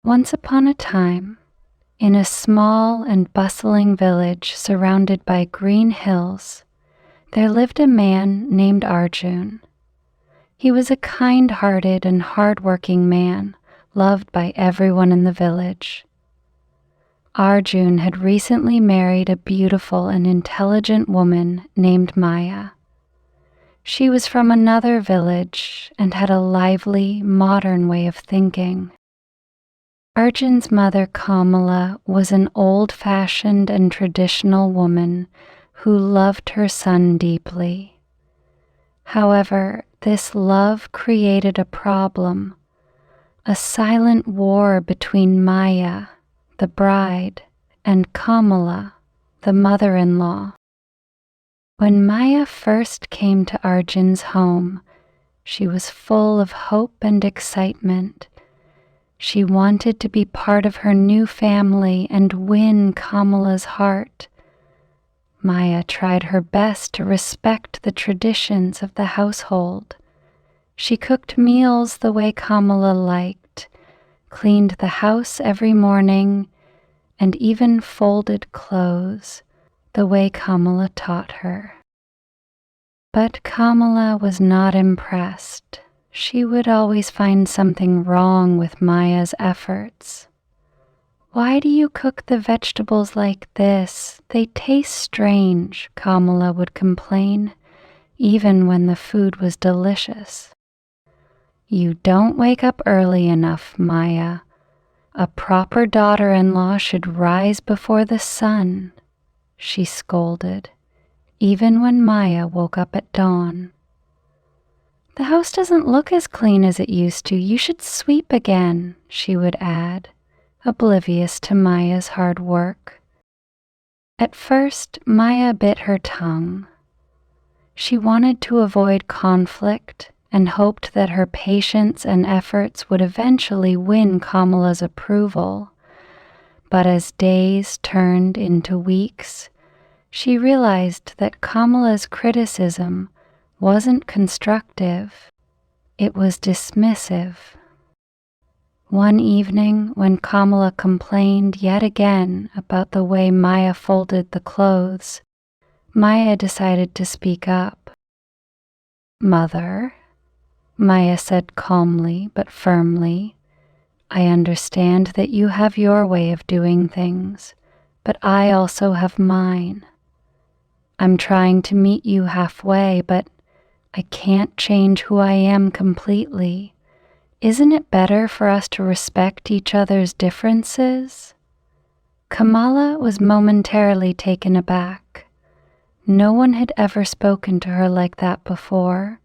Once upon a time, in a small and bustling village surrounded by green hills, there lived a man named Arjun. He was a kind-hearted and hard-working man, loved by everyone in the village. Arjun had recently married a beautiful and intelligent woman named Maya. She was from another village and had a lively, modern way of thinking. Arjun's mother, Kamala, was an old-fashioned and traditional woman who loved her son deeply. However, this love created a problem, a silent war between Maya, the bride, and Kamala, the mother-in-law. When Maya first came to Arjun's home, she was full of hope and excitement. She wanted to be part of her new family and win Kamala's heart. Maya tried her best to respect the traditions of the household. She cooked meals the way Kamala liked, cleaned the house every morning, and even folded clothes the way Kamala taught her. But Kamala was not impressed. She would always find something wrong with Maya's efforts. "Why do you cook the vegetables like this? They taste strange," Kamala would complain, even when the food was delicious. "You don't wake up early enough, Maya. A proper daughter-in-law should rise before the sun," she scolded, even when Maya woke up at dawn. "The house doesn't look as clean as it used to. You should sweep again," she would add, oblivious to Maya's hard work. At first, Maya bit her tongue. She wanted to avoid conflict and hoped that her patience and efforts would eventually win Kamala's approval. But as days turned into weeks, she realized that Kamala's criticism wasn't constructive. It was dismissive. One evening, when Kamala complained yet again about the way Maya folded the clothes, Maya decided to speak up. "Mother," Maya said calmly but firmly, "I understand that you have your way of doing things, but I also have mine. I'm trying to meet you halfway, but I can't change who I am completely. Isn't it better for us to respect each other's differences?" Kamala was momentarily taken aback. No one had ever spoken to her like that before.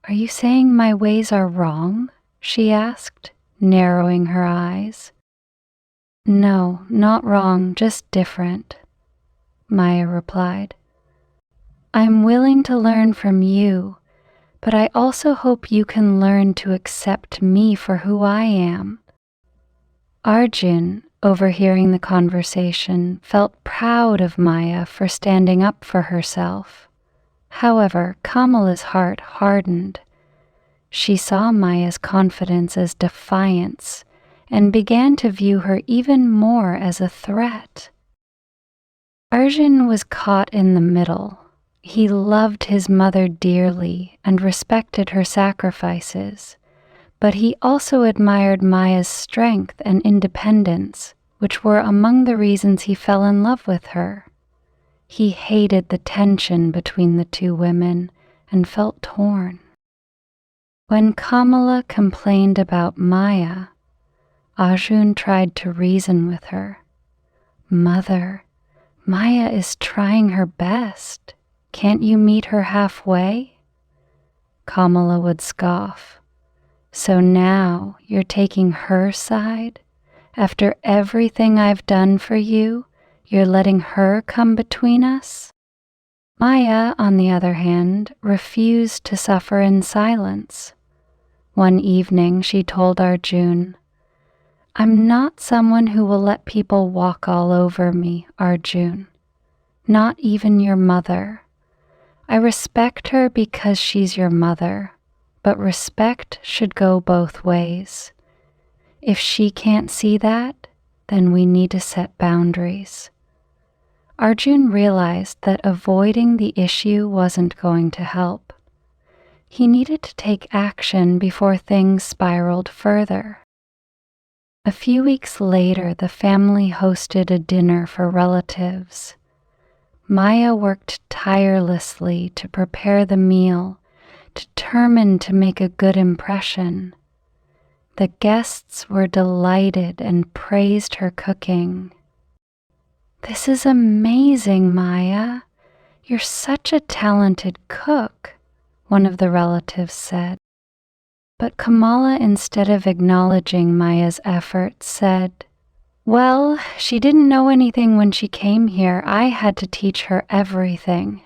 "Are you saying my ways are wrong?" she asked, narrowing her eyes. "No, not wrong, just different," Maya replied. "I'm willing to learn from you, but I also hope you can learn to accept me for who I am." Arjun, overhearing the conversation, felt proud of Maya for standing up for herself. However, Kamala's heart hardened. She saw Maya's confidence as defiance and began to view her even more as a threat. Arjun was caught in the middle. He loved his mother dearly and respected her sacrifices, but he also admired Maya's strength and independence, which were among the reasons he fell in love with her. He hated the tension between the two women and felt torn. When Kamala complained about Maya, Arjun tried to reason with her. "Mother, Maya is trying her best. Can't you meet her halfway?" Kamala would scoff. "So now you're taking her side? After everything I've done for you, you're letting her come between us?" Maya, on the other hand, refused to suffer in silence. One evening she told Arjun, "I'm not someone who will let people walk all over me, Arjun. Not even your mother. I respect her because she's your mother, but respect should go both ways. If she can't see that, then we need to set boundaries. Arjun realized that avoiding the issue wasn't going to help. He needed to take action before things spiraled further. A few weeks later, the family hosted a dinner for relatives. Maya worked tirelessly to prepare the meal, determined to make a good impression. The guests were delighted and praised her cooking. "This is amazing, Maya. You're such a talented cook," one of the relatives said. But Kamala, instead of acknowledging Maya's efforts, said, "Well, she didn't know anything when she came here. I had to teach her everything."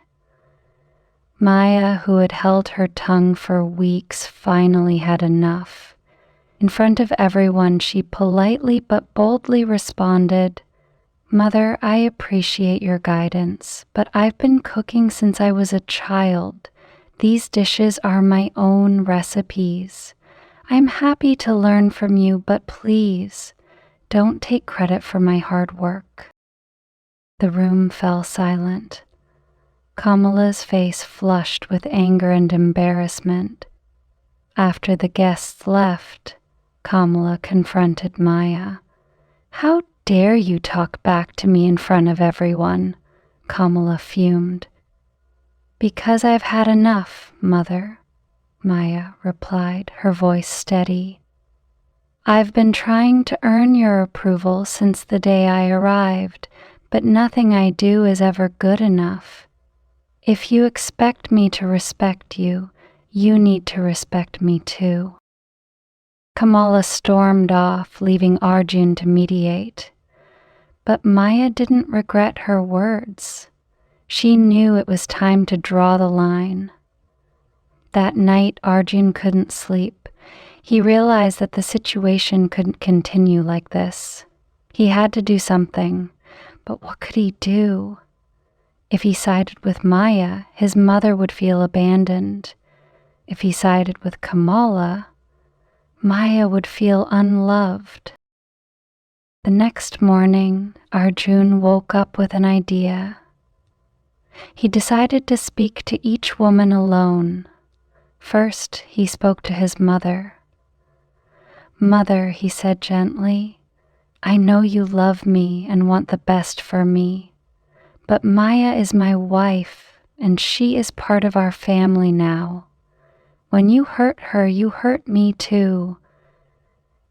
Maya, who had held her tongue for weeks, finally had enough. In front of everyone, she politely but boldly responded, "Mother, I appreciate your guidance, but I've been cooking since I was a child. These dishes are my own recipes. I'm happy to learn from you, but please, don't take credit for my hard work." The room fell silent. Kamala's face flushed with anger and embarrassment. After the guests left, Kamala confronted Maya. "How dare you talk back to me in front of everyone?" Kamala fumed. "Because I've had enough, Mother," Maya replied, her voice steady. "I've been trying to earn your approval since the day I arrived, but nothing I do is ever good enough. If you expect me to respect you, you need to respect me too." Kamala stormed off, leaving Arjun to mediate. But Maya didn't regret her words. She knew it was time to draw the line. That night, Arjun couldn't sleep. He realized that the situation couldn't continue like this. He had to do something, but what could he do? If he sided with Maya, his mother would feel abandoned. If he sided with Kamala, Maya would feel unloved. The next morning, Arjun woke up with an idea. He decided to speak to each woman alone. First, he spoke to his mother. "Mother," he said gently, "I know you love me and want the best for me, but Maya is my wife, and she is part of our family now. When you hurt her, you hurt me too.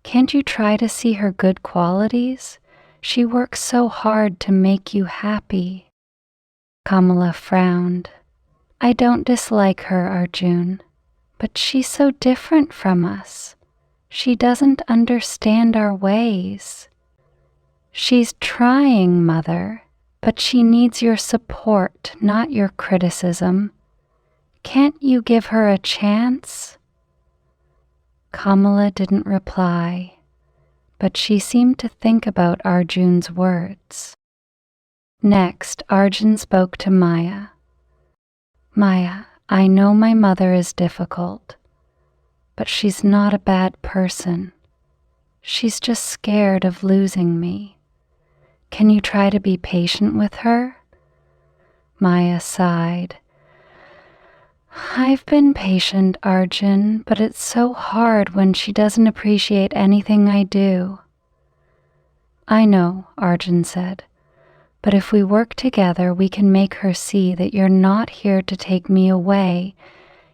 Can't you try to see her good qualities? She works so hard to make you happy." Kamala frowned. "I don't dislike her, Arjun, but she's so different from us. She doesn't understand our ways." "She's trying, Mother, but she needs your support, not your criticism. Can't you give her a chance?" Kamala didn't reply, but she seemed to think about Arjun's words. Next, Arjun spoke to Maya. "Maya, I know my mother is difficult, but she's not a bad person. She's just scared of losing me. Can you try to be patient with her?" Maya sighed. "I've been patient, Arjun, but it's so hard when she doesn't appreciate anything I do." "I know," Arjun said, "but if we work together, we can make her see that you're not here to take me away.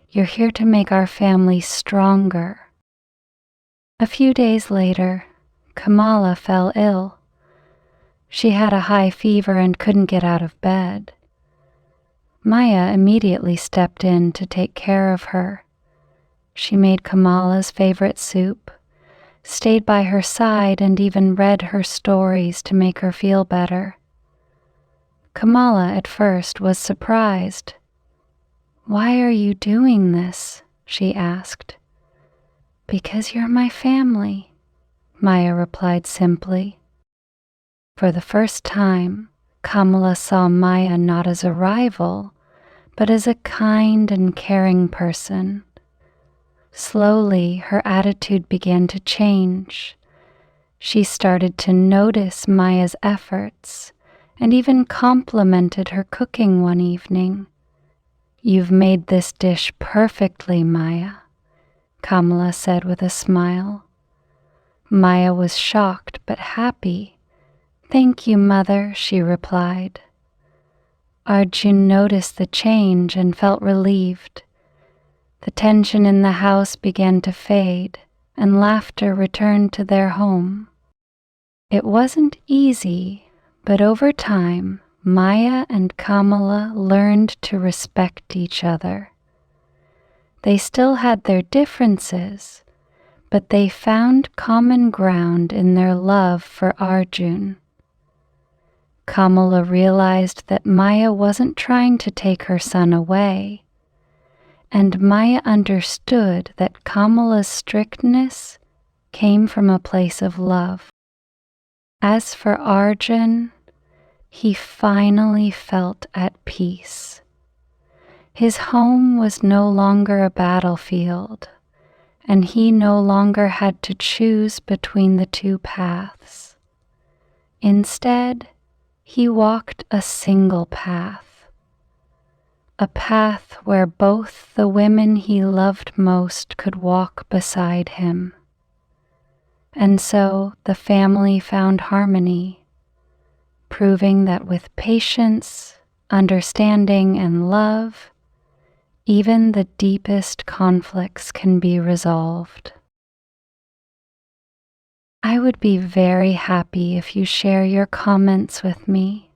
You're here to make our family stronger." A few days later, Kamala fell ill. She had a high fever and couldn't get out of bed. Maya immediately stepped in to take care of her. She made Kamala's favorite soup, stayed by her side, and even read her stories to make her feel better. Kamala at first was surprised. "Why are you doing this?" she asked. "Because you're my family," Maya replied simply. For the first time, Kamala saw Maya not as a rival, but as a kind and caring person. Slowly, her attitude began to change. She started to notice Maya's efforts and even complimented her cooking one evening. "You've made this dish perfectly, Maya," Kamala said with a smile. Maya was shocked but happy. "Thank you, Mother," she replied. Arjun noticed the change and felt relieved. The tension in the house began to fade, and laughter returned to their home. It wasn't easy, but over time, Maya and Kamala learned to respect each other. They still had their differences, but they found common ground in their love for Arjun. Kamala realized that Maya wasn't trying to take her son away, and Maya understood that Kamala's strictness came from a place of love. As for Arjun, he finally felt at peace. His home was no longer a battlefield, and he no longer had to choose between the two paths. Instead, he walked a single path, a path where both the women he loved most could walk beside him. And so the family found harmony, proving that with patience, understanding, and love, even the deepest conflicts can be resolved. I would be very happy if you share your comments with me.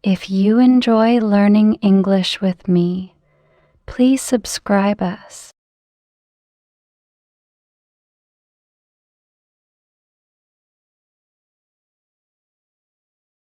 If you enjoy learning English with me, please subscribe us